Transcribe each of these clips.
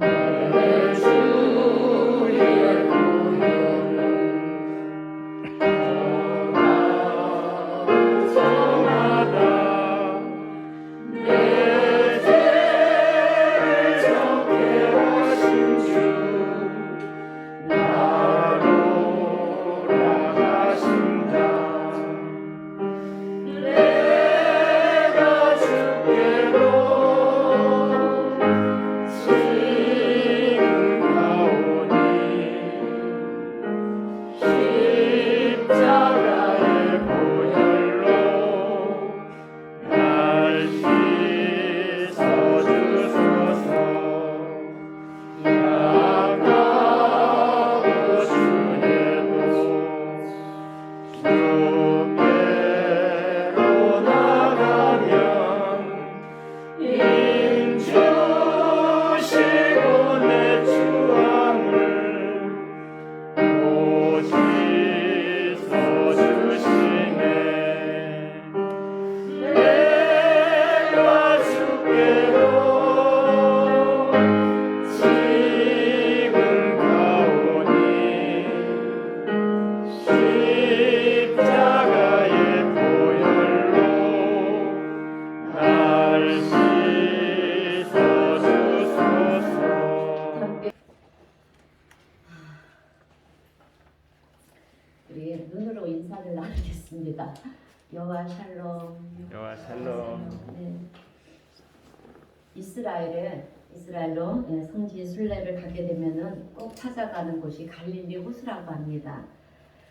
내 주의 보혈은 저마다 내 죄를 정케 하신 주 나로 나가신다. 내가 주께로 지금 가오니 십자가의 보혈로 날 씻어주소서. 약하고 주에도 주께로 나가면 힘주시고 내 주함을 못 씻어주시네. 내가 주께로 지금 가오니 십자가의 보혈로 날 씻어주소서. 우리 눈으로 인사를 나누겠습니다. 여호와 샬롬. 여호와 샬롬. 네. 이스라엘로 성지 순례를 가게 되면은 꼭 찾아가는 곳이 갈릴리 호수라고 합니다.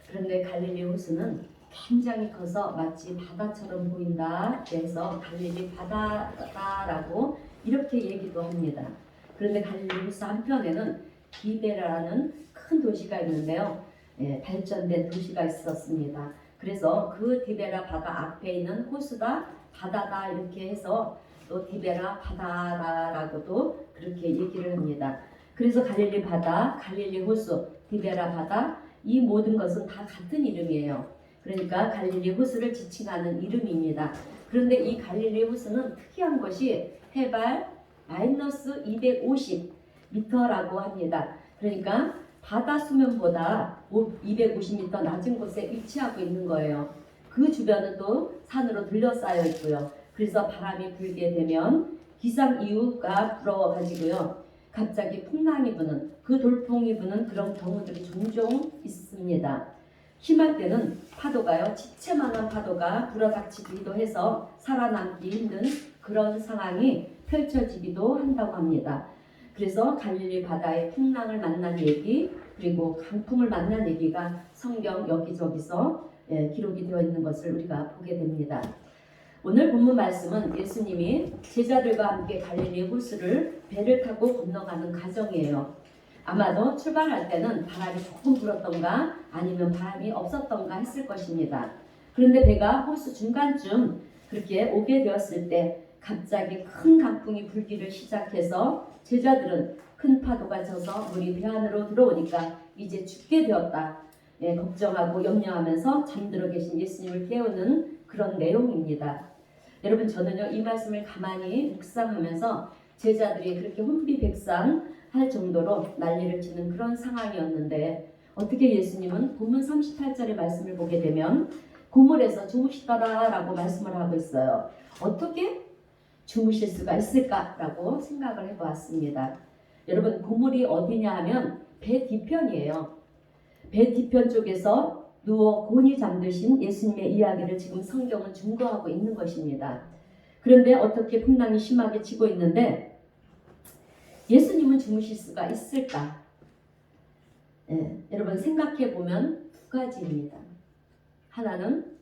그런데 갈릴리 호수는 굉장히 커서 마치 바다처럼 보인다. 그래서 갈릴리 바다라고 이렇게 얘기도 합니다. 그런데 갈릴리 호수 한편에는 디베라라는 큰 도시가 있는데요. 발전된 도시가 있었습니다. 그래서 그 디베라 바다 앞에 있는 호수가 바다다 이렇게 해서 또 디베라 바다라고도 그렇게 얘기를 합니다. 그래서 갈릴리 바다, 갈릴리 호수, 디베라 바다 이 모든 것은 다 같은 이름이에요. 그러니까 갈릴리 호수를 지칭하는 이름입니다. 그런데 이 갈릴리 호수는 특이한 것이 해발 마이너스 250m라고 합니다. 그러니까 바다 수면보다 250m 낮은 곳에 위치하고 있는 거예요. 그 주변은 또 산으로 둘러싸여 있고요. 그래서 바람이 불게 되면 기상이유가 불어가지고요. 갑자기 풍랑이 부는, 그 돌풍이 부는 그런 경우들이 종종 있습니다. 심할 때는 파도가요, 지체만한 파도가 불어닥치기도 해서 살아남기 힘든 그런 상황이 펼쳐지기도 한다고 합니다. 그래서 갈릴리 바다의 풍랑을 만난 얘기, 그리고 강풍을 만난 얘기가 성경 여기저기서 기록이 되어 있는 것을 우리가 보게 됩니다. 오늘 본문 말씀은 예수님이 제자들과 함께 갈릴리 호수를 배를 타고 건너가는 과정이에요. 아마도 출발할 때는 바람이 조금 불었던가 아니면 바람이 없었던가 했을 것입니다. 그런데 배가 호수 중간쯤 그렇게 오게 되었을 때 갑자기 큰 강풍이 불기를 시작해서 제자들은 큰 파도가 져서 물이 배 안으로 들어오니까 이제 죽게 되었다. 걱정하고 염려하면서 잠들어 계신 예수님을 깨우는 그런 내용입니다. 여러분, 저는요 이 말씀을 가만히 묵상하면서 제자들이 그렇게 혼비백산할 정도로 난리를 치는 그런 상황이었는데 어떻게 예수님은 본문 38절의 말씀을 보게 되면 고물에서 주무시더라라고 말씀을 하고 있어요. 어떻게 주무실 수가 있을까라고 생각을 해보았습니다. 여러분, 고물이 어디냐 하면 배 뒤편이에요. 배 뒤편 쪽에서 누워 곤히 잠드신 예수님의 이야기를 지금 성경은 증거하고 있는 것입니다. 그런데 어떻게 풍랑이 심하게 치고 있는데 예수님은 주무실 수가 있을까? 여러분 생각해 보면 두 가지입니다. 하나는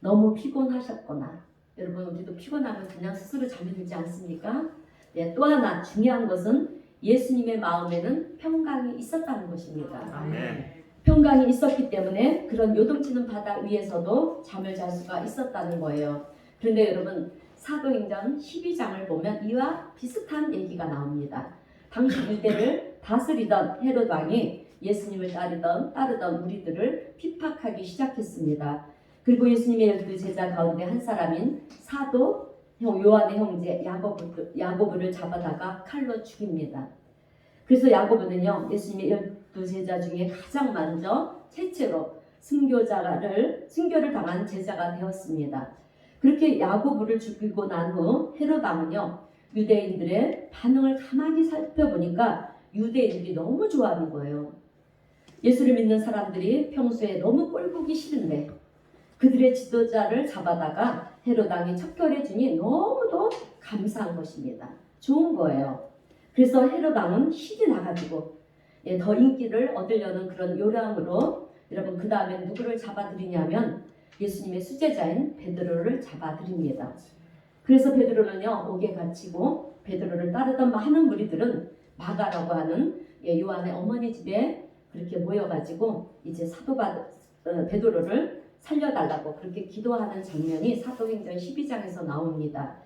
너무 피곤하셨거나, 여러분 우리도 피곤하면 그냥 스스로 잠이 들지 않습니까? 또 하나 중요한 것은 예수님의 마음에는 평강이 있었다는 것입니다. 아멘. 평강이 있었기 때문에 그런 요동치는 바다 위에서도 잠을 잘 수가 있었다는 거예요. 그런데 여러분 사도행전 12장을 보면 이와 비슷한 얘기가 나옵니다. 당시 유대를 다스리던 헤롯 왕이 예수님을 따르던 무리들을 핍박하기 시작했습니다. 그리고 예수님의 12제자 가운데 한 사람인 사도 요한의 형제 야고보를 잡아다가 칼로 죽입니다. 그래서 야고보는요, 예수님의 12제자 중에 가장 먼저 최초로 순교를 당한 제자가 되었습니다. 그렇게 야고보를 죽이고 난 후 헤롯 왕은요, 유대인들의 반응을 가만히 살펴보니까 유대인들이 너무 좋아하는 거예요. 예수를 믿는 사람들이 평소에 너무 꼴보기 싫은데 그들의 지도자를 잡아다가 헤롯 왕이 척결해 주니 너무도 감사한 것입니다. 좋은 거예요. 그래서 헤롯 왕은 신이 나가지고 더 인기를 얻으려는 그런 요량으로 여러분 그 다음에 누구를 잡아들이냐면 예수님의 수제자인 베드로를 잡아들입니다. 그래서 베드로는요 옥에 갇히고 베드로를 따르던 많은 무리들은 마가라고 하는 요한의 어머니 집에 그렇게 모여가지고 이제 베드로를 살려달라고 그렇게 기도하는 장면이 사도행전 12장에서 나옵니다.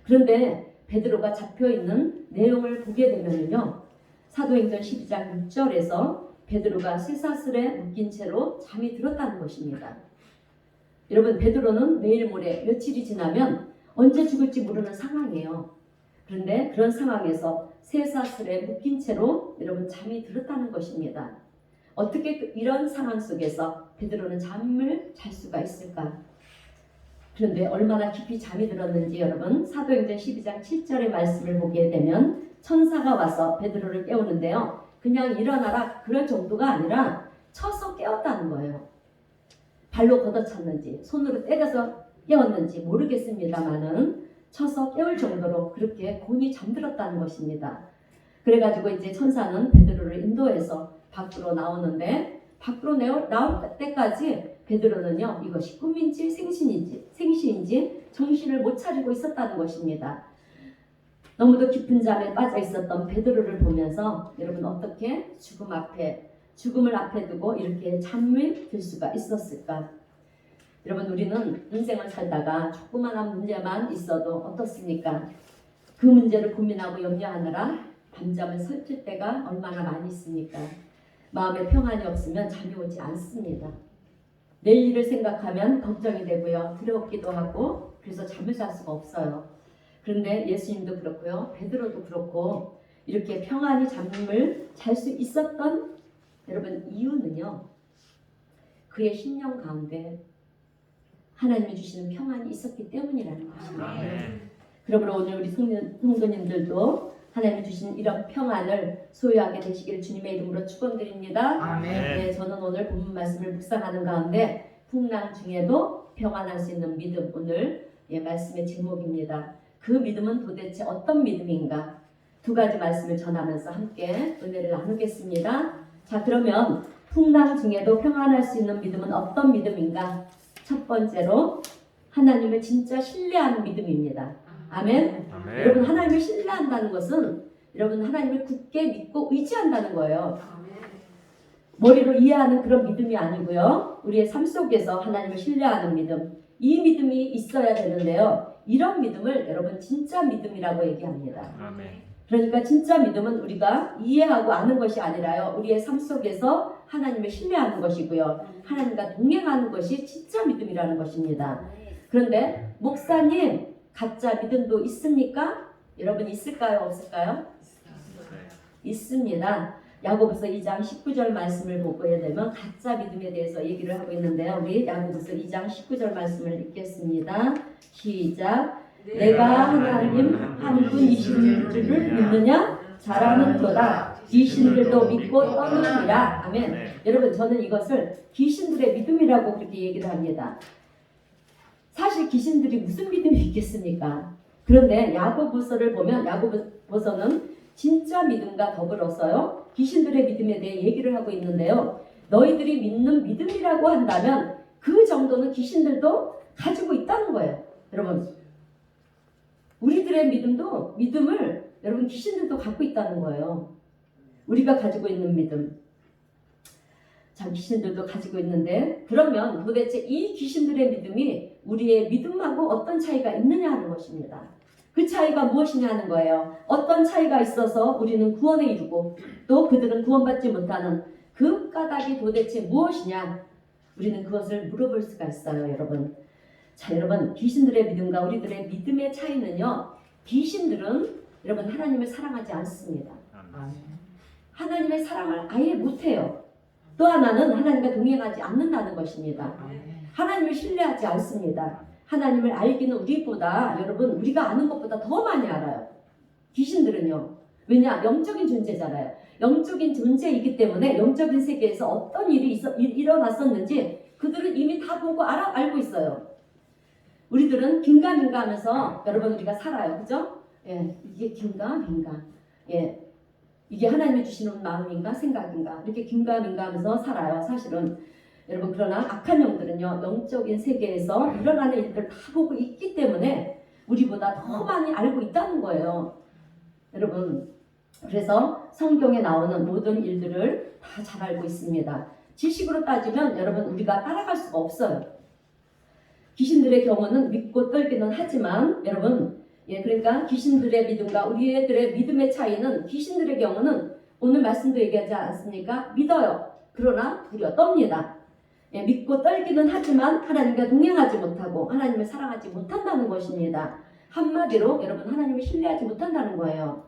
그런데 베드로가 잡혀있는 내용을 보게 되면요 사도행전 12장 6절에서 베드로가 쇠사슬에 묶인 채로 잠이 들었다는 것입니다. 여러분 베드로는 내일 모레 며칠이 지나면 언제 죽을지 모르는 상황이에요. 그런데 그런 상황에서 쇠사슬에 묶인 채로 여러분 잠이 들었다는 것입니다. 어떻게 이런 상황 속에서 베드로는 잠을 잘 수가 있을까? 그런데 얼마나 깊이 잠이 들었는지 여러분 사도행전 12장 7절의 말씀을 보게 되면 천사가 와서 베드로를 깨우는데요. 그냥 일어나라 그럴 정도가 아니라 쳐서 깨웠다는 거예요. 발로 걷어찼는지 손으로 때려서 깨웠는지 모르겠습니다만은 쳐서 깨울 정도로 그렇게 곤히 잠들었다는 것입니다. 그래가지고 이제 천사는 베드로를 인도해서 밖으로 나오는데 밖으로 나올 때까지 베드로는요 이것이 꿈인지 생시인지 정신을 못 차리고 있었다는 것입니다. 너무도 깊은 잠에 빠져 있었던 베드로를 보면서 여러분 어떻게 죽음을 앞에 두고 이렇게 잠을 들 수가 있었을까? 여러분 우리는 인생을 살다가 조그마한 문제만 있어도 어떻습니까? 그 문제를 고민하고 염려하느라 밤잠을 설칠 때가 얼마나 많이 있습니까? 마음에 평안이 없으면 잠이 오지 않습니다. 내일 일을 생각하면 걱정이 되고요. 두렵기도 하고 그래서 잠을 잘 수가 없어요. 그런데 예수님도 그렇고요. 베드로도 그렇고 이렇게 평안히 잠을 잘 수 있었던 여러분 이유는요. 그의 심령 가운데 하나님이 주시는 평안이 있었기 때문이라는 것입니다. 그러므로 오늘 우리 성도님들도 하나님이 주신 이런 평안을 소유하게 되시기를 주님의 이름으로 축원드립니다. 아멘. 네, 저는 오늘 본문 말씀을 묵상하는 가운데 풍랑 중에도 평안할 수 있는 믿음 오늘 말씀의 제목입니다. 그 믿음은 도대체 어떤 믿음인가? 두 가지 말씀을 전하면서 함께 은혜를 나누겠습니다. 자, 그러면 풍랑 중에도 평안할 수 있는 믿음은 어떤 믿음인가? 첫 번째로 하나님을 진짜 신뢰하는 믿음입니다. 아멘. 아멘. 여러분 하나님을 신뢰한다는 것은 여러분 하나님을 굳게 믿고 의지한다는 거예요. 머리로 이해하는 그런 믿음이 아니고요. 우리의 삶 속에서 하나님을 신뢰하는 믿음. 이 믿음이 있어야 되는데요. 이런 믿음을 여러분 진짜 믿음이라고 얘기합니다. 아멘. 그러니까 진짜 믿음은 우리가 이해하고 아는 것이 아니라요. 우리의 삶 속에서 하나님을 신뢰하는 것이고요. 하나님과 동행하는 것이 진짜 믿음이라는 것입니다. 그런데 목사님 가짜 믿음도 있습니까? 여러분 있을까요? 없을까요? 있습니다. 야고보서 2장 19절 말씀을 보게 되면 가짜 믿음에 대해서 얘기를 하고 있는데요. 우리 야고보서 2장 19절 말씀을 읽겠습니다. 시작. 내가 하나님 한 분이신 줄을 믿느냐? 잘하는도다. 귀신들도 믿고 떠느니라. 아멘. 네. 여러분 저는 이것을 귀신들의 믿음이라고 그렇게 얘기를 합니다. 사실 귀신들이 무슨 믿음이 있겠습니까? 그런데 야고보서를 보면 야고보서는 진짜 믿음과 더불어서요 귀신들의 믿음에 대해 얘기를 하고 있는데요. 너희들이 믿는 믿음이라고 한다면 그 정도는 귀신들도 가지고 있다는 거예요. 여러분 우리들의 믿음을 여러분 귀신들도 갖고 있다는 거예요. 우리가 가지고 있는 믿음. 참 귀신들도 가지고 있는데 그러면 도대체 이 귀신들의 믿음이 우리의 믿음하고 어떤 차이가 있느냐 하는 것입니다. 그 차이가 무엇이냐 하는 거예요. 어떤 차이가 있어서 우리는 구원에 이르고 또 그들은 구원받지 못하는 그 까닭이 도대체 무엇이냐 우리는 그것을 물어볼 수가 있어요. 여러분 자 여러분 귀신들의 믿음과 우리들의 믿음의 차이는요. 귀신들은 여러분 하나님을 사랑하지 않습니다. 하나님의 사랑을 아예 못해요. 또 하나는 하나님과 동행하지 않는다는 것입니다. 하나님을 신뢰하지 않습니다. 하나님을 알기는 우리보다 여러분 우리가 아는 것보다 더 많이 알아요. 귀신들은요. 왜냐? 영적인 존재잖아요. 영적인 존재이기 때문에 영적인 세계에서 어떤 일이 일어났었는지 그들은 이미 다 보고 알고 있어요. 우리들은 긴가민가 하면서 여러분 우리가 살아요. 그죠? 예, 이게 긴가민가. 예, 이게 하나님이 주시는 마음인가 생각인가 이렇게 긴가민가 하면서 살아요. 사실은 여러분 그러나 악한 영들은요 영적인 세계에서 일어나는 일들을 다 보고 있기 때문에 우리보다 더 많이 알고 있다는 거예요. 여러분 그래서 성경에 나오는 모든 일들을 다 잘 알고 있습니다. 지식으로 따지면 여러분 우리가 따라갈 수가 없어요. 귀신들의 경우는 믿고 떨기는 하지만 여러분 그러니까 귀신들의 믿음과 우리들의 믿음의 차이는 귀신들의 경우는 오늘 말씀도 얘기하지 않습니까? 믿어요. 그러나 두려 떱니다. 믿고 떨기는 하지만 하나님과 동행하지 못하고 하나님을 사랑하지 못한다는 것입니다. 한마디로 여러분 하나님을 신뢰하지 못한다는 거예요.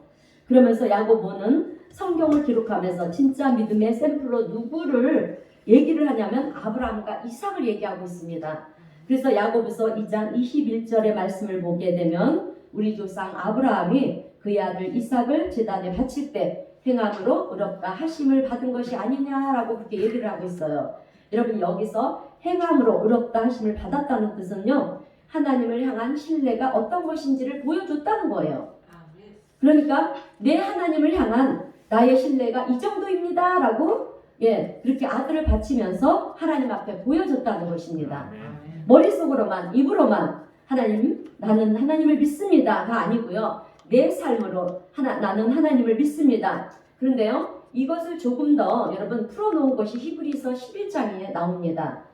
그러면서 야고보는 성경을 기록하면서 진짜 믿음의 샘플로 누구를 얘기를 하냐면 아브라함과 이삭을 얘기하고 있습니다. 그래서 야고보서 2장 21절의 말씀을 보게 되면 우리 조상 아브라함이 그의 아들 이삭을 제단에 바칠 때 행함으로 의롭다 하심을 받은 것이 아니냐라고 그렇게 얘기를 하고 있어요. 여러분 여기서 행함으로 의롭다 하심을 받았다는 뜻은요. 하나님을 향한 신뢰가 어떤 것인지를 보여줬다는 거예요. 그러니까 내 하나님을 향한 나의 신뢰가 이 정도입니다 라고 그렇게 아들을 바치면서 하나님 앞에 보여줬다는 것입니다. 머릿속으로만 입으로만 나는 하나님을 믿습니다가 아니고요. 내 삶으로 나는 하나님을 믿습니다. 그런데요. 이것을 조금 더 여러분 풀어놓은 것이 히브리서 11장에 나옵니다.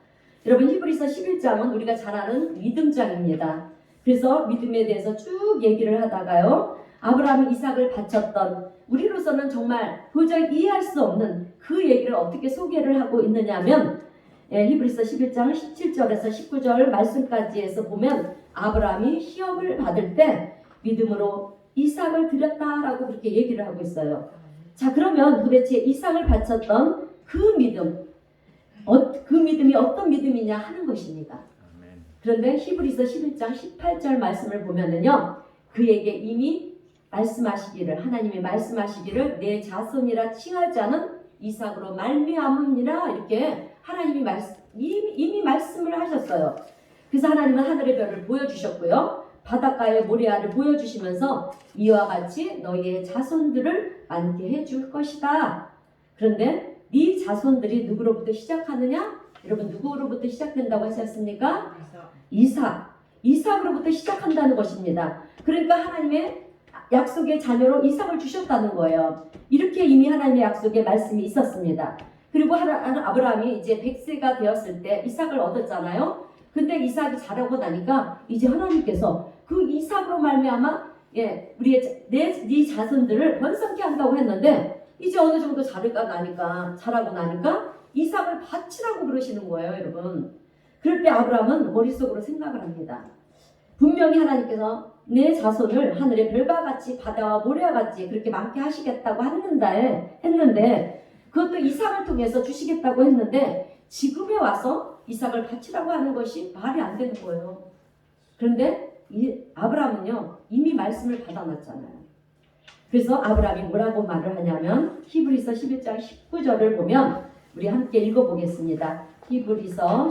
여러분 히브리서 11장은 우리가 잘 아는 믿음장입니다. 그래서 믿음에 대해서 쭉 얘기를 하다가요. 아브라함이 이삭을 바쳤던 우리로서는 정말 도저히 이해할 수 없는 그 얘기를 어떻게 소개를 하고 있느냐면 히브리서 11장 17절에서 19절 말씀까지 해서 보면 아브라함이 시험을 받을 때 믿음으로 이삭을 드렸다라고 그렇게 얘기를 하고 있어요. 자 그러면 도대체 이삭을 바쳤던 그 믿음 그 믿음이 어떤 믿음이냐 하는 것입니다. 그런데 히브리서 11장 18절 말씀을 보면은요 그에게 이미 말씀하시기를 하나님이 말씀하시기를 내 자손이라 칭할 자는 이삭으로 말미암음이라 이렇게 하나님이 이미 말씀을 하셨어요. 그래서 하나님은 하늘의 별을 보여주셨고요. 바닷가의 모래알을 보여주시면서 이와 같이 너희의 자손들을 많게 해줄 것이다. 그런데 네 자손들이 누구로부터 시작하느냐? 여러분 누구로부터 시작된다고 하셨습니까? 이삭으로부터 시작한다는 것입니다. 그러니까 하나님의 약속의 자녀로 이삭을 주셨다는 거예요. 이렇게 이미 하나님의 약속의 말씀이 있었습니다. 그리고 아브라함이 이제 100세가 되었을 때 이삭을 얻었잖아요. 근데 이삭이 자라고 나니까 이제 하나님께서 그 이삭으로 말미암아 네 자손들을 번성케 한다고 했는데 이제 어느 정도 자라고 나니까 이삭을 바치라고 그러시는 거예요, 여러분. 그럴 때 아브라함은 머릿속으로 생각을 합니다. 분명히 하나님께서 내 자손을 하늘의 별과 같이 바다와 모래와 같이 그렇게 많게 하시겠다고 했는데 그것도 이삭을 통해서 주시겠다고 했는데 지금에 와서 이삭을 바치라고 하는 것이 말이 안 되는 거예요. 그런데 아브라함은요 이미 말씀을 받아놨잖아요. 그래서 아브라함이 뭐라고 말을 하냐면 히브리서 11장 19절을 보면 우리 함께 읽어보겠습니다. 히브리서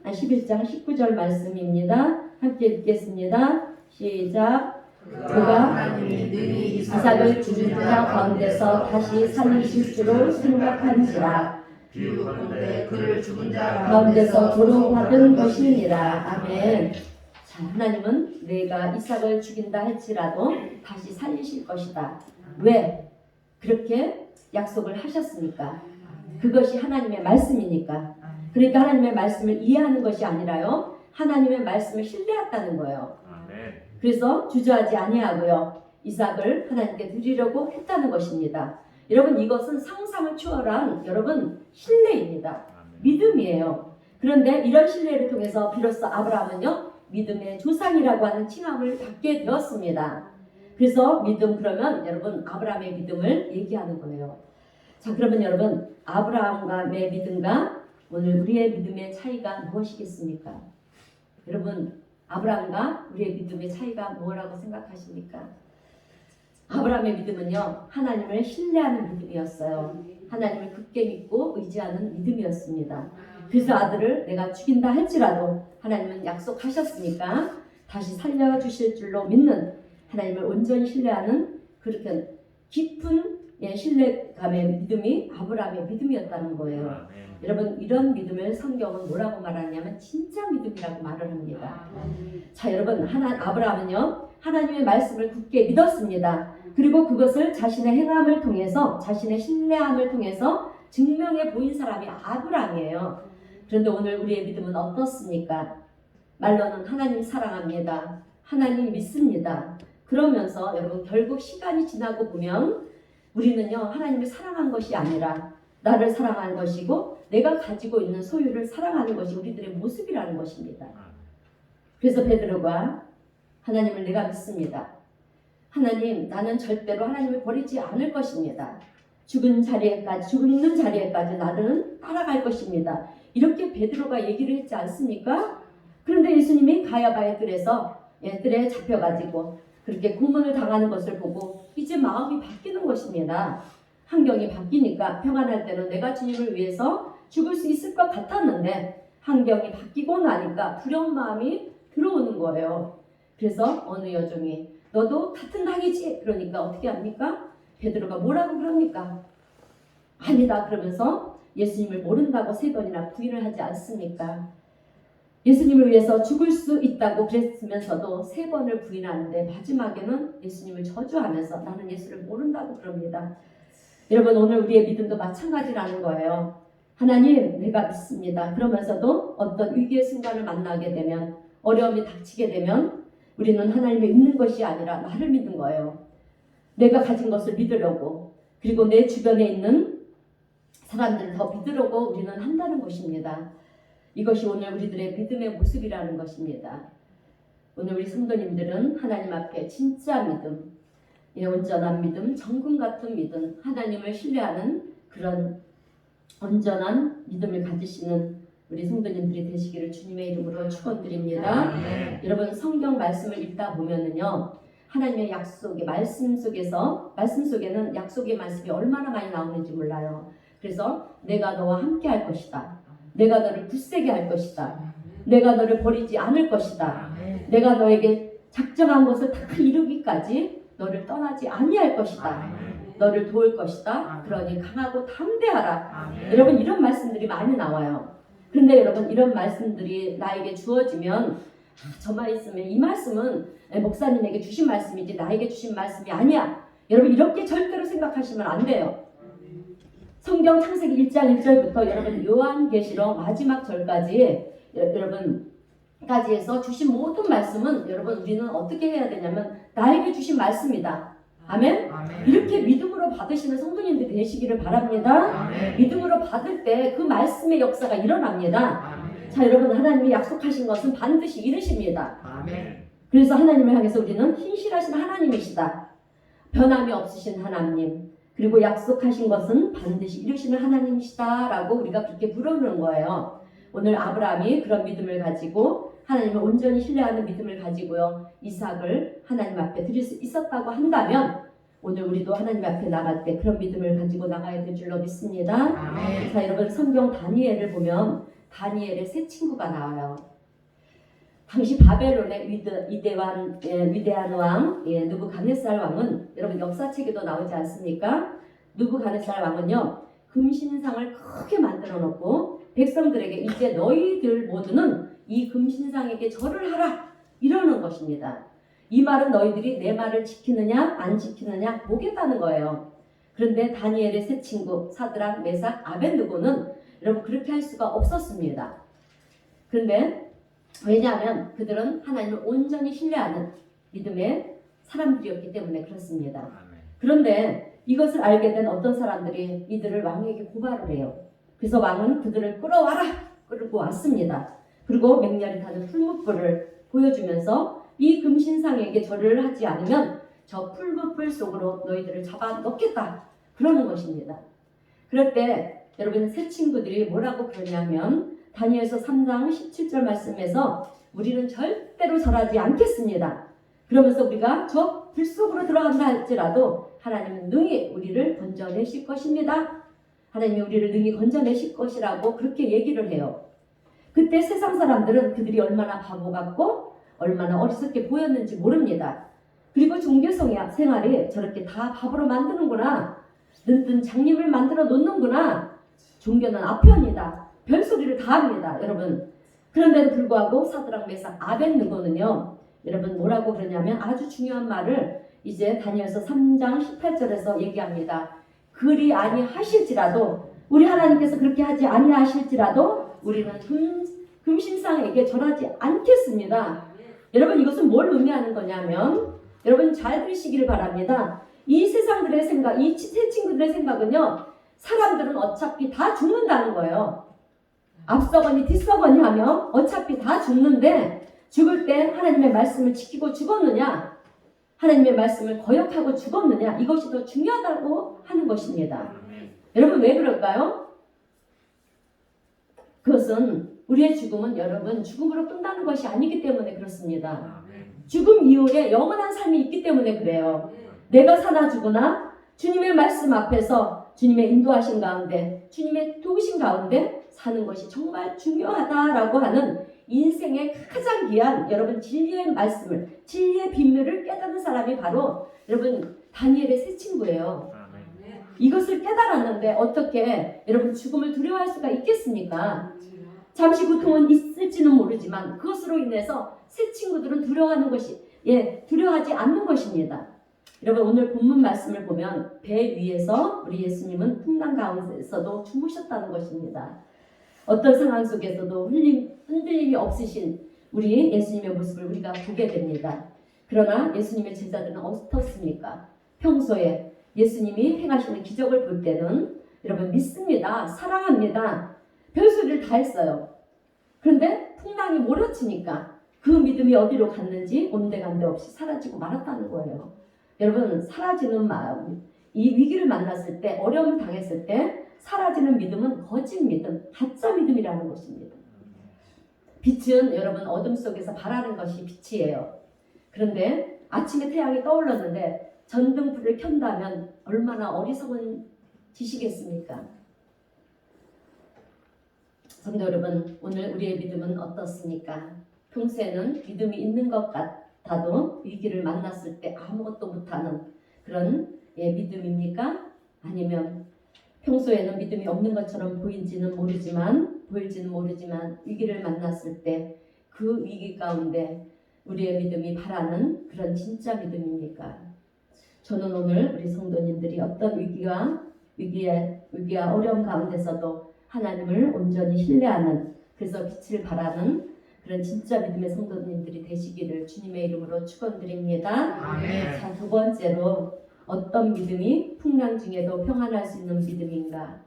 11장 19절 말씀입니다. 함께 읽겠습니다. 시작. 그가 이삭을 죽은 자 가운데서 다시 살리실 줄을 생각한지라. 비유컨대 그를 죽은 자 가운데서 도로받은 것이니라. 아멘. 자, 하나님은 내가 이삭을 죽인다 할지라도 다시 살리실 것이다. 왜? 그렇게 약속을 하셨으니까. 그것이 하나님의 말씀이니까. 그러니까 하나님의 말씀을 이해하는 것이 아니라요. 하나님의 말씀을 신뢰했다는 거예요. 그래서 주저하지 아니하고요. 이삭을 하나님께 드리려고 했다는 것입니다. 여러분 이것은 상상을 초월한 여러분 신뢰입니다. 믿음이에요. 그런데 이런 신뢰를 통해서 비로소 아브라함은요. 믿음의 조상이라고 하는 칭함을 받게 되었습니다. 그래서 믿음 그러면 여러분 아브라함의 믿음을 얘기하는 거예요. 자, 그러면 여러분 아브라함과의 믿음과 오늘 우리의 믿음의 차이가 무엇이겠습니까? 여러분 아브라함과 우리의 믿음의 차이가 뭐라고 생각하십니까? 아브라함의 믿음은요, 하나님을 신뢰하는 믿음이었어요. 하나님을 굳게 믿고 의지하는 믿음이었습니다. 그래서 아들을 내가 죽인다 할지라도 하나님은 약속하셨으니까 다시 살려주실 줄로 믿는, 하나님을 온전히 신뢰하는 그렇게 깊은 신뢰감의 믿음이 아브라함의 믿음이었다는 거예요. 여러분 이런 믿음을 성경은 뭐라고 말하냐면 진짜 믿음이라고 말을 합니다. 자, 여러분 아브라함은요 하나님의 말씀을 굳게 믿었습니다. 그리고 그것을 자신의 행함을 통해서, 자신의 신뢰함을 통해서 증명해 보인 사람이 아브라함이에요. 그런데 오늘 우리의 믿음은 어떻습니까? 말로는 하나님 사랑합니다, 하나님 믿습니다. 그러면서 여러분 결국 시간이 지나고 보면 우리는요 하나님을 사랑한 것이 아니라 나를 사랑하는 것이고 내가 가지고 있는 소유를 사랑하는 것이 우리들의 모습이라는 것입니다. 그래서 베드로가 하나님을 내가 믿습니다. 하나님, 나는 절대로 하나님을 버리지 않을 것입니다. 죽는 자리에까지 나는 따라갈 것입니다. 이렇게 베드로가 얘기를 했지 않습니까? 그런데 예수님이 가야바의 뜰에 잡혀가지고 그렇게 고문을 당하는 것을 보고 이제 마음이 바뀌는 것입니다. 환경이 바뀌니까 평안할 때는 내가 주님을 위해서 죽을 수 있을 것 같았는데 환경이 바뀌고 나니까 두려운 마음이 들어오는 거예요. 그래서 어느 여종이 너도 같은 당이지? 그러니까 어떻게 합니까? 베드로가 뭐라고 그럽니까? 아니다 그러면서 예수님을 모른다고 3번이나 부인을 하지 않습니까? 예수님을 위해서 죽을 수 있다고 그랬으면서도 3번을 부인하는데 마지막에는 예수님을 저주하면서 나는 예수를 모른다고 그럽니다. 여러분 오늘 우리의 믿음도 마찬가지라는 거예요. 하나님 내가 믿습니다. 그러면서도 어떤 위기의 순간을 만나게 되면, 어려움이 닥치게 되면 우리는 하나님을 믿는 것이 아니라 나를 믿는 거예요. 내가 가진 것을 믿으려고, 그리고 내 주변에 있는 사람들을 더 믿으려고 우리는 한다는 것입니다. 이것이 오늘 우리들의 믿음의 모습이라는 것입니다. 오늘 우리 성도님들은 하나님 앞에 진짜 믿음, 온전한 믿음, 정금 같은 믿음, 하나님을 신뢰하는 그런 온전한 믿음을 가지시는 우리 성도님들이 되시기를 주님의 이름으로 축원드립니다. 여러분 성경 말씀을 읽다 보면은요 하나님의 약속의 말씀 속에는 약속의 말씀이 얼마나 많이 나오는지 몰라요. 그래서 내가 너와 함께 할 것이다, 내가 너를 굳세게 할 것이다, 내가 너를 버리지 않을 것이다, 내가 너에게 작정한 것을 다 이루기까지 너를 떠나지 아니할 것이다, 너를 도울 것이다, 그러니 강하고 담대하라. 여러분 이런 말씀들이 많이 나와요. 그런데 여러분 이런 말씀들이 나에게 주어지면 저만 있으면 이 말씀은 목사님에게 주신 말씀이지 나에게 주신 말씀이 아니야, 여러분 이렇게 절대로 생각하시면 안 돼요. 성경 창세기 1장 1절부터 여러분 요한계시록 마지막 절까지 여러분까지 해서 주신 모든 말씀은 여러분 우리는 어떻게 해야 되냐면 나에게 주신 말씀이다. 아멘? 이렇게 믿음으로 받으시는 성도님들이 되시기를 바랍니다. 믿음으로 받을 때 그 말씀의 역사가 일어납니다. 자, 여러분 하나님이 약속하신 것은 반드시 이루십니다. 그래서 하나님을 향해서 우리는 신실하신 하나님이시다, 변함이 없으신 하나님, 그리고 약속하신 것은 반드시 이루시는 하나님이시다 라고 우리가 그렇게 부르는 거예요. 오늘 아브라함이 그런 믿음을 가지고 하나님을 온전히 신뢰하는 믿음을 가지고요 이삭을 하나님 앞에 드릴 수 있었다고 한다면 오늘 우리도 하나님 앞에 나갈 때 그런 믿음을 가지고 나가야 될 줄로 믿습니다. 자, 여러분 성경 다니엘을 보면 다니엘의 세 친구가 나와요. 당시 바벨론의 위대한 왕 느부갓네살 왕은 여러분 역사책에도 나오지 않습니까? 느부갓네살 왕은요 금신상을 크게 만들어 놓고 백성들에게 이제 너희들 모두는 이 금신상에게 절을 하라 이러는 것입니다. 이 말은 너희들이 내 말을 지키느냐 안 지키느냐 보겠다는 거예요. 그런데 다니엘의 세 친구 사드락, 메삭, 아벳느고는 여러분 그렇게 할 수가 없었습니다. 그런데 왜냐하면 그들은 하나님을 온전히 신뢰하는 믿음의 사람들이었기 때문에 그렇습니다. 그런데 이것을 알게 된 어떤 사람들이 이들을 왕에게 고발을 해요. 그래서 왕은 그들을 끌고 왔습니다. 그리고 맹렬히 타는 풀무불을 보여주면서 이 금신상에게 절을 하지 않으면 저 풀무불 속으로 너희들을 잡아 넣겠다. 그러는 것입니다. 그럴 때 여러분 새 친구들이 뭐라고 그러냐면 다니엘서 3장 17절 말씀에서 우리는 절대로 절하지 않겠습니다. 그러면서 우리가 저 불 속으로 들어간다 할지라도 하나님은 능히 우리를 건져내실 것입니다. 하나님이 우리를 능히 건져내실 것이라고 그렇게 얘기를 해요. 그때 세상 사람들은 그들이 얼마나 바보 같고 얼마나 어리석게 보였는지 모릅니다. 그리고 종교 생활이 저렇게 다 바보로 만드는구나. 눈뜬 장님을 만들어 놓는구나. 종교는 아편이다. 별소리를 다 합니다. 여러분. 그런데도 불구하고 사드락 메삭 아벳느고는요. 여러분 뭐라고 그러냐면 아주 중요한 말을 이제 다니엘서 3장 18절에서 얘기합니다. 그리 아니하실지라도 우리 하나님께서 그렇게 하지 아니하실지라도 우리는 금신상에게 절하지 않겠습니다. 여러분 이것은 뭘 의미하는 거냐면 여러분 잘 들으시기를 바랍니다. 이 세상들의 생각, 이 새 친구들의 생각은요. 사람들은 어차피 다 죽는다는 거예요. 앞서거니 뒤서거니 하며 어차피 다 죽는데 죽을 때 하나님의 말씀을 지키고 죽었느냐 하나님의 말씀을 거역하고 죽었느냐 이것이 더 중요하다고 하는 것입니다. 여러분 왜 그럴까요? 그것은 우리의 죽음은 여러분 죽음으로 끝나는 것이 아니기 때문에 그렇습니다. 죽음 이후에 영원한 삶이 있기 때문에 그래요. 내가 사나 죽으나 주님의 말씀 앞에서 주님의 인도하신 가운데 주님의 도우신 가운데 사는 것이 정말 중요하다라고 하는 인생의 가장 귀한 여러분 진리의 말씀을 진리의 비밀을 깨닫는 사람이 바로 여러분 다니엘의 새 친구예요. 이것을 깨달았는데 어떻게 여러분 죽음을 두려워할 수가 있겠습니까? 잠시 고통은 있을지는 모르지만 그것으로 인해서 새 친구들은 두려워하지 않는 것입니다. 여러분 오늘 본문 말씀을 보면 배 위에서 우리 예수님은 풍랑 가운데서도 주무셨다는 것입니다. 어떤 상황 속에서도 흔들림이 없으신 우리 예수님의 모습을 우리가 보게 됩니다. 그러나 예수님의 제자들은 어떻습니까? 평소에 예수님이 행하시는 기적을 볼 때는 여러분 믿습니다. 사랑합니다. 별소리를 다 했어요. 그런데 풍랑이 몰아치니까 그 믿음이 어디로 갔는지 온데간데 없이 사라지고 말았다는 거예요. 여러분 사라지는 마음, 이 위기를 만났을 때 어려움을 당했을 때 사라지는 믿음은 거짓 믿음, 가짜 믿음이라는 것입니다. 빛은 여러분 어둠 속에서 발하는 것이 빛이에요. 그런데 아침에 태양이 떠올랐는데 전등불을 켠다면 얼마나 어리석은 짓이겠습니까? 성도 여러분, 오늘 우리의 믿음은 어떻습니까? 평소에는 믿음이 있는 것 같아도 위기를 만났을 때 아무것도 못하는 그런 믿음입니까? 아니면 평소에는 믿음이 없는 것처럼 보일지는 모르지만 위기를 만났을 때 그 위기 가운데 우리의 믿음이 바라는 그런 진짜 믿음입니까? 저는 오늘 우리 성도님들이 어떤 위기와 어려움 가운데서도 하나님을 온전히 신뢰하는 그래서 빛을 바라는 그런 진짜 믿음의 성도님들이 되시기를 주님의 이름으로 축원드립니다. 아멘. 자, 두 번째로 어떤 믿음이 풍랑 중에도 평안할 수 있는 믿음인가?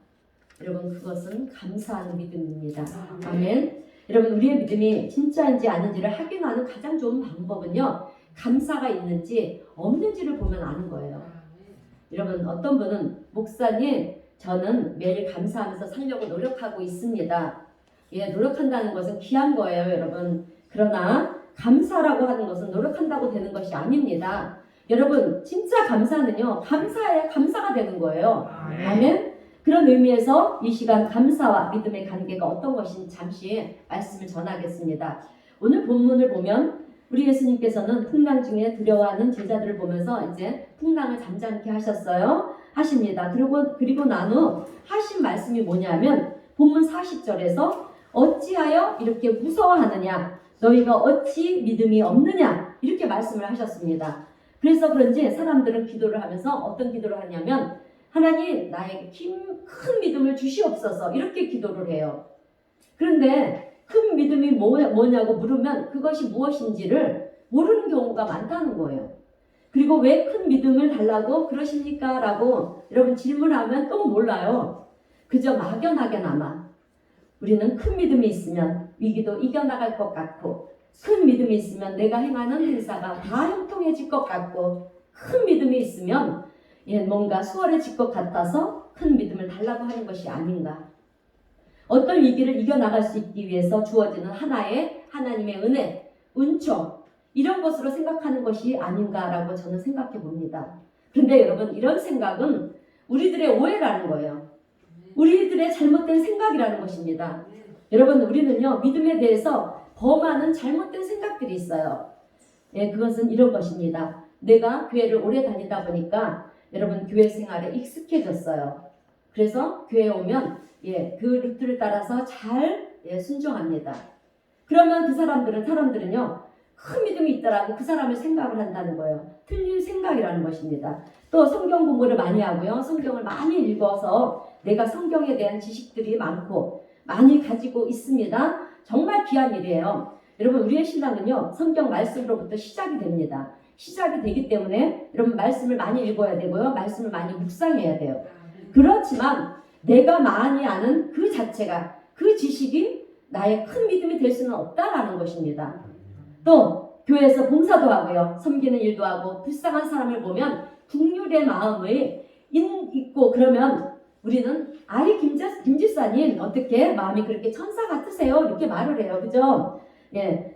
여러분 그것은 감사하는 믿음입니다. 아멘. 여러분 우리의 믿음이 진짜인지 아닌지를 확인하는 가장 좋은 방법은요. 감사가 있는지 없는지를 보면 아는 거예요. 여러분 어떤 분은 목사님 저는 매일 감사하면서 살려고 노력하고 있습니다. 노력한다는 것은 귀한 거예요 여러분. 그러나 감사라고 하는 것은 노력한다고 되는 것이 아닙니다. 여러분 진짜 감사는요 감사에 감사가 되는 거예요. 아멘. 그런 의미에서 이 시간 감사와 믿음의 관계가 어떤 것인지 잠시 말씀을 전하겠습니다. 오늘 본문을 보면 우리 예수님께서는 풍랑 중에 두려워하는 제자들을 보면서 이제 풍랑을 잠잠케 하십니다. 그리고 난 후 하신 말씀이 뭐냐면 본문 40절에서 어찌하여 이렇게 무서워하느냐 너희가 어찌 믿음이 없느냐 이렇게 말씀을 하셨습니다. 그래서 그런지 사람들은 기도를 하면서 어떤 기도를 하냐면 하나님 나에게 큰 믿음을 주시옵소서 이렇게 기도를 해요. 그런데 큰 믿음이 뭐냐고 물으면 그것이 무엇인지를 모르는 경우가 많다는 거예요. 그리고 왜 큰 믿음을 달라고 그러십니까? 라고 여러분 질문하면 또 몰라요. 그저 막연하게나마 우리는 큰 믿음이 있으면 위기도 이겨나갈 것 같고 큰 믿음이 있으면 내가 행하는 행사가 다 형통해질 것 같고 큰 믿음이 있으면 뭔가 수월해질 것 같아서 큰 믿음을 달라고 하는 것이 아닌가. 어떤 위기를 이겨나갈 수 있기 위해서 주어지는 하나의 하나님의 은혜, 은총, 이런 것으로 생각하는 것이 아닌가라고 저는 생각해 봅니다. 그런데 여러분, 이런 생각은 우리들의 오해라는 거예요. 우리들의 잘못된 생각이라는 것입니다. 여러분, 우리는요, 믿음에 대해서 범하는 잘못된 생각들이 있어요. 그것은 이런 것입니다. 내가 교회를 오래 다니다 보니까 여러분, 교회 생활에 익숙해졌어요. 그래서 교회에 오면 그 루트를 따라서 잘 순종합니다. 그러면 그 사람들은요, 큰 믿음이 있다라고 그 사람을 생각을 한다는 거예요. 틀린 생각이라는 것입니다. 또 성경 공부를 많이 하고요, 성경을 많이 읽어서 내가 성경에 대한 지식들이 많고 많이 가지고 있습니다. 정말 귀한 일이에요. 여러분, 우리의 신앙은요, 성경 말씀으로부터 시작이 됩니다. 시작이 되기 때문에 여러분, 말씀을 많이 읽어야 되고요, 말씀을 많이 묵상해야 돼요. 그렇지만 내가 많이 아는 그 자체가, 그 지식이 나의 큰 믿음이 될 수는 없다라는 것입니다. 또 교회에서 봉사도 하고요, 섬기는 일도 하고 불쌍한 사람을 보면 국률의 마음이 있고 그러면 우리는 김집사님 어떻게 마음이 그렇게 천사 같으세요? 이렇게 말을 해요. 그죠?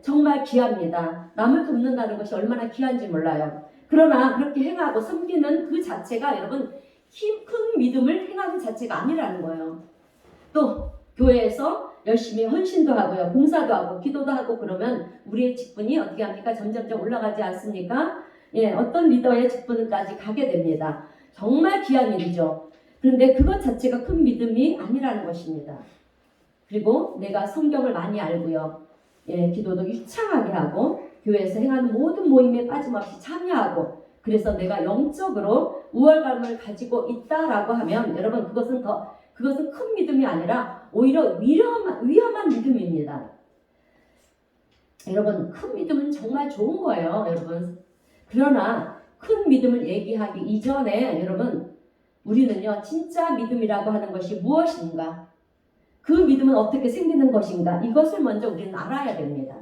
정말 귀합니다. 남을 돕는다는 것이 얼마나 귀한지 몰라요. 그러나 그렇게 행하고 섬기는 그 자체가 여러분, 큰 믿음을 행하는 자체가 아니라는 거예요. 또 교회에서 열심히 헌신도 하고요, 봉사도 하고 기도도 하고 그러면 우리의 직분이 어떻게 합니까? 점점점 올라가지 않습니까? 어떤 리더의 직분까지 가게 됩니다. 정말 귀한 일이죠. 그런데 그것 자체가 큰 믿음이 아니라는 것입니다. 그리고 내가 성경을 많이 알고요, 기도도 유창하게 하고 교회에서 행하는 모든 모임에 빠짐없이 참여하고, 그래서 내가 영적으로 우월감을 가지고 있다라고 하면 여러분, 그것은 큰 믿음이 아니라 오히려 위험한 믿음입니다. 여러분, 큰 믿음은 정말 좋은 거예요, 여러분. 그러나 큰 믿음을 얘기하기 이전에 여러분, 우리는요, 진짜 믿음이라고 하는 것이 무엇인가, 그 믿음은 어떻게 생기는 것인가, 이것을 먼저 우리는 알아야 됩니다.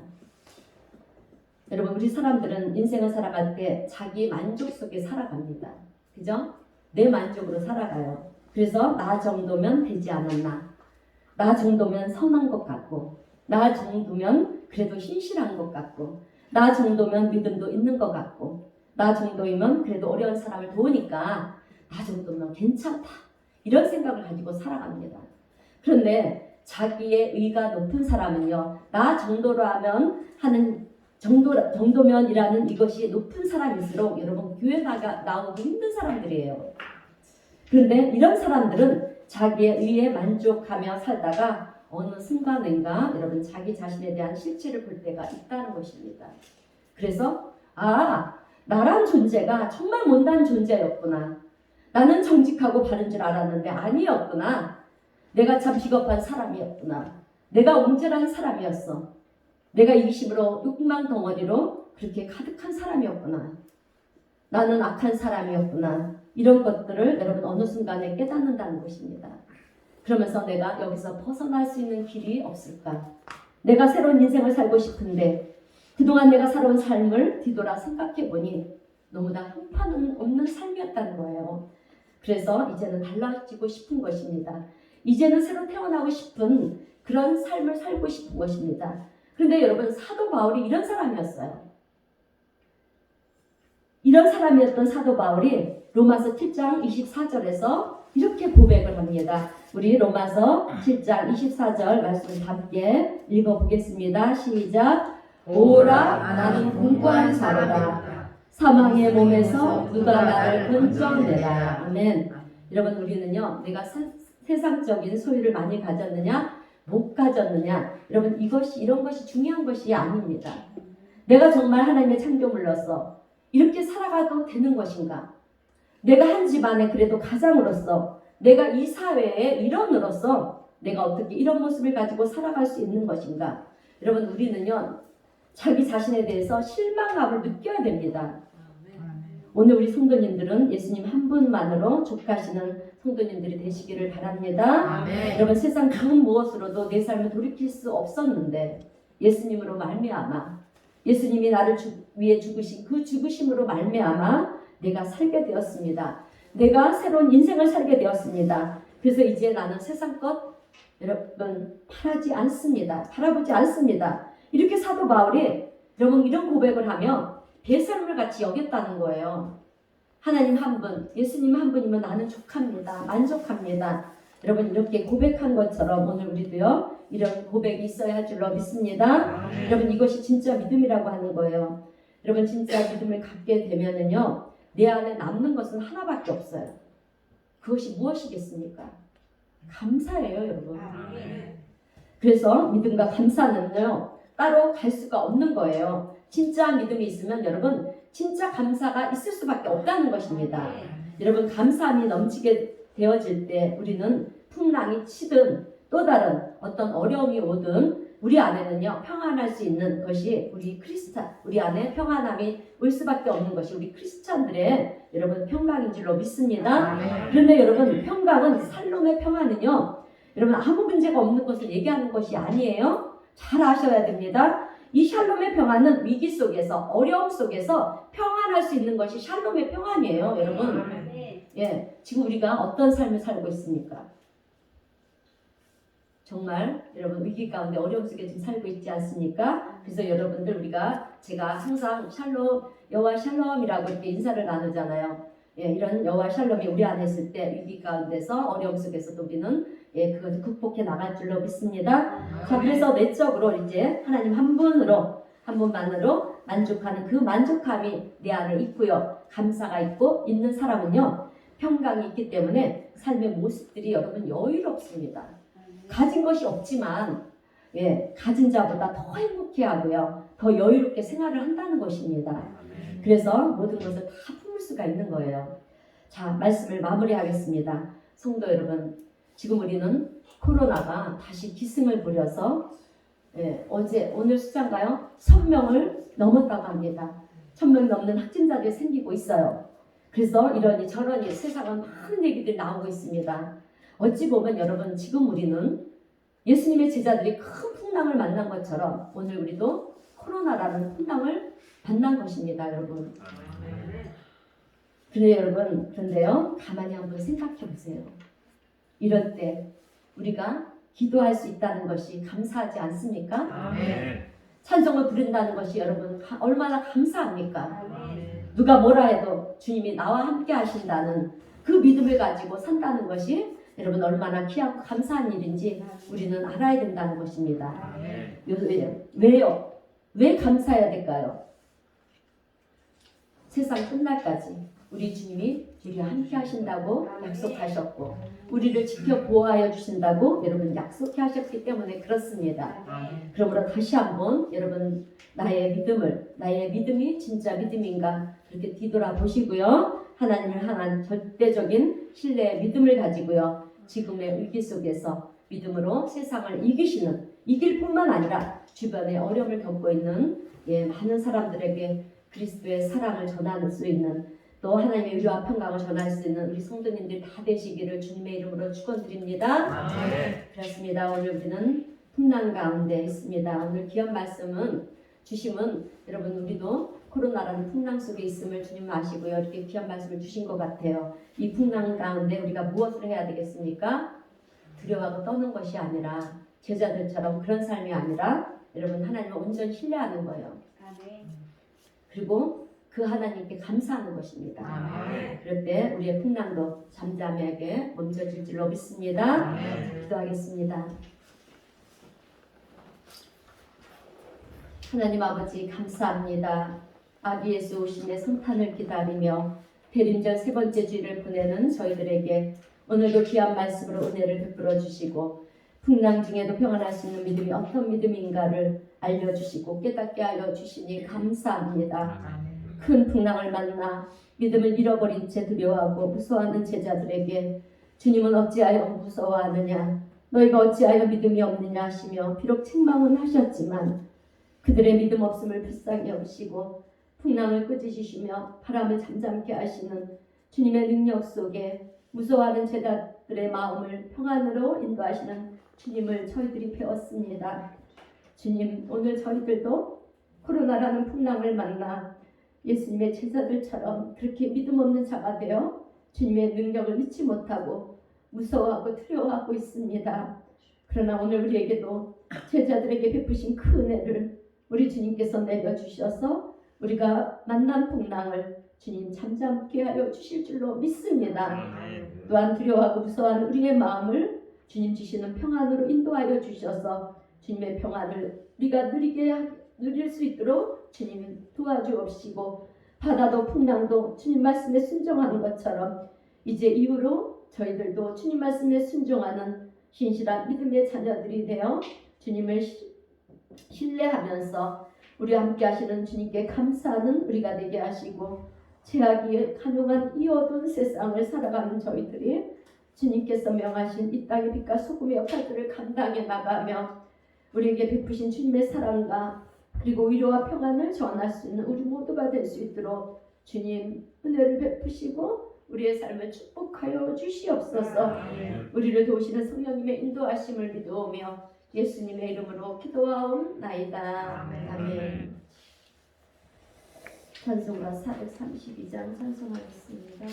여러분, 우리 사람들은 인생을 살아갈 때 자기 만족 속에 살아갑니다. 그죠? 내 만족으로 살아가요. 그래서 나 정도면 되지 않았나, 나 정도면 선한 것 같고, 나 정도면 그래도 신실한 것 같고, 나 정도면 믿음도 있는 것 같고, 나 정도이면 그래도 어려운 사람을 도우니까 나 정도면 괜찮다, 이런 생각을 가지고 살아갑니다. 그런데 자기의 의가 높은 사람은요, 나 정도로 하는 정도면이라는 이것이 높은 사람일수록 여러분, 교회 나오기 힘든 사람들이에요. 그런데 이런 사람들은 자기의 의에 만족하며 살다가 어느 순간인가 여러분, 자기 자신에 대한 실체를 볼 때가 있다는 것입니다. 그래서 나란 존재가 정말 못난 존재였구나, 나는 정직하고 바른 줄 알았는데 아니었구나, 내가 참 비겁한 사람이었구나, 내가 옹졸한 사람이었어, 내가 이기심으로 욕망 덩어리로 그렇게 가득한 사람이었구나, 나는 악한 사람이었구나, 이런 것들을 여러분 어느 순간에 깨닫는다는 것입니다. 그러면서 내가 여기서 벗어날 수 있는 길이 없을까, 내가 새로운 인생을 살고 싶은데 그동안 내가 살아온 삶을 뒤돌아 생각해보니 너무 다 형편없는 삶이었다는 거예요. 그래서 이제는 달라지고 싶은 것입니다. 이제는 새로 태어나고 싶은 그런 삶을 살고 싶은 것입니다. 그런데 여러분, 사도 바울이 이런 사람이었어요. 이런 사람이었던 사도 바울이 로마서 7장 24절에서 이렇게 고백을 합니다. 우리 로마서 7장 24절 말씀 함께 읽어보겠습니다. 시작. 오라, 나는 공고한 자로다. 사망의 몸에서 누가 나를 건져내라. 아멘. 여러분, 우리는요, 내가 세상적인 소유를 많이 가졌느냐 못 가졌느냐, 여러분, 이런 것이 중요한 것이 아닙니다. 내가 정말 하나님의 창조물로서 이렇게 살아가도 되는 것인가, 내가 한 집안에 그래도 가장으로서, 내가 이 사회의 일원으로서 내가 어떻게 이런 모습을 가지고 살아갈 수 있는 것인가. 여러분, 우리는요, 자기 자신에 대해서 실망감을 느껴야 됩니다. 오늘 우리 성도님들은 예수님 한 분만으로 족하시는 성도님들이 되시기를 바랍니다. 아멘. 여러분, 세상 그 무엇으로도 내 삶을 돌이킬 수 없었는데 예수님으로 말미암아, 예수님이 나를 위해 죽으신 그 죽으심으로 말미암아 내가 살게 되었습니다. 내가 새로운 인생을 살게 되었습니다. 그래서 이제 나는 세상 것 여러분 바라지 않습니다. 바라보지 않습니다. 이렇게 사도 바울이 여러분 이런 고백을 하며 배설물 같이 여겼다는 거예요. 하나님 한 분, 예수님 한 분이면 나는 족합니다. 만족합니다. 여러분 이렇게 고백한 것처럼 오늘 우리도요 이런 고백이 있어야 할 줄로 믿습니다. 여러분 이것이 진짜 믿음이라고 하는 거예요. 여러분 진짜 믿음을 갖게 되면은요 내 안에 남는 것은 하나밖에 없어요. 그것이 무엇이겠습니까? 감사예요, 여러분. 그래서 믿음과 감사는요 따로 갈 수가 없는 거예요. 진짜 믿음이 있으면 여러분 진짜 감사가 있을 수밖에 없다는 것입니다. 여러분 감사함이 넘치게 되어질 때 우리는 풍랑이 치든 또 다른 어떤 어려움이 오든 우리 안에는요 평안할 수 있는 것이 우리 안에 평안함이 올 수밖에 없는 것이 우리 크리스찬들의 여러분 평강인 줄로 믿습니다. 그런데 여러분 평강은 살롬의 평안은요 여러분 아무 문제가 없는 것을 얘기하는 것이 아니에요. 잘 아셔야 됩니다. 이 샬롬의 평안은 위기 속에서 어려움 속에서 평안할 수 있는 것이 샬롬의 평안이에요, 여러분. 예, 지금 우리가 어떤 삶을 살고 있습니까? 정말 여러분 위기 가운데 어려움 속에 지금 살고 있지 않습니까? 그래서 여러분들 제가 항상 샬롬, 여호와 샬롬이라고 이렇게 인사를 나누잖아요. 예, 이런 여호와 샬롬이 우리 안에 있을 때 위기 가운데서 어려움 속에서도 우리는 그것을 극복해 나갈 줄로 믿습니다. 자, 그래서 내적으로 이제 하나님 한 분만으로 만족하는 그 만족함이 내 안에 있고요. 감사가 있는 사람은요. 평강이 있기 때문에 삶의 모습들이 여러분 여유롭습니다. 가진 것이 없지만 가진 자보다 더 행복해하고요. 더 여유롭게 생활을 한다는 것입니다. 그래서 모든 것을 다 품을 수가 있는 거예요. 자, 말씀을 마무리하겠습니다. 성도 여러분, 지금 우리는 코로나가 다시 기승을 부려서 오늘 숫자인가요? 1000명을 넘었다고 합니다. 1000명 넘는 확진자들이 생기고 있어요. 그래서 이러니 저러니 세상은 많은 얘기들이 나오고 있습니다. 어찌 보면 여러분 지금 우리는 예수님의 제자들이 큰 풍랑을 만난 것처럼 오늘 우리도 코로나라는 풍랑을 만난 것입니다, 여러분. 그런데요, 가만히 한번 생각해 보세요. 이럴 때 우리가 기도할 수 있다는 것이 감사하지 않습니까? 찬송을 부른다는 것이 여러분 얼마나 감사합니까? 누가 뭐라 해도 주님이 나와 함께 하신다는 그 믿음을 가지고 산다는 것이 여러분 얼마나 귀하고 감사한 일인지 우리는 알아야 된다는 것입니다. 왜요? 왜 감사해야 될까요? 세상 끝날까지 우리 주님이 우리와 함께 하신다고 약속하셨고 우리를 지켜 보호하여 주신다고 여러분 약속해 하셨기 때문에 그렇습니다. 그러므로 다시 한번 여러분 나의 믿음이 진짜 믿음인가 그렇게 뒤돌아보시고요. 하나님을 향한 절대적인 신뢰의 믿음을 가지고요. 지금의 위기 속에서 믿음으로 세상을 이길 뿐만 아니라 주변에 어려움을 겪고 있는 많은 사람들에게 그리스도의 사랑을 전할 수 있는 또 하나님의 위로와 평강을 전할 수 있는 우리 성도님들 다 되시기를 주님의 이름으로 축원드립니다. 그렇습니다. 오늘 우리는 풍랑 가운데 있습니다. 오늘 귀한 말씀은 주심은 여러분 우리도 코로나라는 풍랑 속에 있음을 주님 아시고요. 이렇게 귀한 말씀을 주신 것 같아요. 이 풍랑 가운데 우리가 무엇을 해야 되겠습니까? 두려워하고 떠는 것이 아니라 제자들처럼 그런 삶이 아니라 여러분 하나님을 온전히 신뢰하는 거예요. 그리고 그 하나님께 감사하는 것입니다. 그럴 때 우리의 풍랑도 잠잠하게 멈춰질 줄로 믿습니다. 기도하겠습니다. 하나님 아버지 감사합니다. 아기 예수 오심의 성탄을 기다리며 대림절 세 번째 주일을 보내는 저희들에게 오늘도 귀한 말씀으로 은혜를 베풀어 주시고 풍랑 중에도 평안할 수 있는 믿음이 어떤 믿음인가를 알려주시고 깨닫게 하여 주시니 감사합니다. 큰 풍랑을 만나 믿음을 잃어버린 채 두려워하고 무서워하는 제자들에게 주님은 어찌하여 무서워하느냐 너희가 어찌하여 믿음이 없느냐 하시며 비록 책망은 하셨지만 그들의 믿음 없음을 불쌍히 여기시고 풍랑을 끄지시며 바람을 잠잠케 하시는 주님의 능력 속에 무서워하는 제자들의 마음을 평안으로 인도하시는 주님을 저희들이 배웠습니다. 주님 오늘 저희들도 코로나라는 풍랑을 만나 예수님의 제자들처럼 그렇게 믿음 없는 자가 되어 주님의 능력을 믿지 못하고 무서워하고 두려워하고 있습니다. 그러나 오늘 우리에게도 제자들에게 베푸신 그 은혜를 우리 주님께서 내려주셔서 우리가 만난 풍랑을 주님 잠잠케 하여 주실 줄로 믿습니다. 또한 두려워하고 무서워하는 우리의 마음을 주님 주시는 평안으로 인도하여 주셔서 주님의 평안을 우리가 누릴 수 있도록 주님 도와주옵시고, 바다도 풍랑도 주님 말씀에 순종하는 것처럼 이제 이후로 저희들도 주님 말씀에 순종하는 신실한 믿음의 자녀들이 되어 주님을 신뢰하면서 우리와 함께 하시는 주님께 감사하는 우리가 되게 하시고, 죄악이 간용한 이 어두운 세상을 살아가는 저희들이 주님께서 명하신 이 땅의 빛과 소금의 역할들을 감당해 나가며 우리에게 베푸신 주님의 사랑과 그리고 위로와 평안을 전할 수 있는 우리 모두가 될 수 있도록 주님 은혜를 베푸시고 우리의 삶을 축복하여 주시옵소서. 우리를 도우시는 성령님의 인도하심을 믿으며 예수님의 이름으로 기도하옵나이다. 아멘. 찬송가 432장 찬송하겠습니다.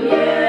주의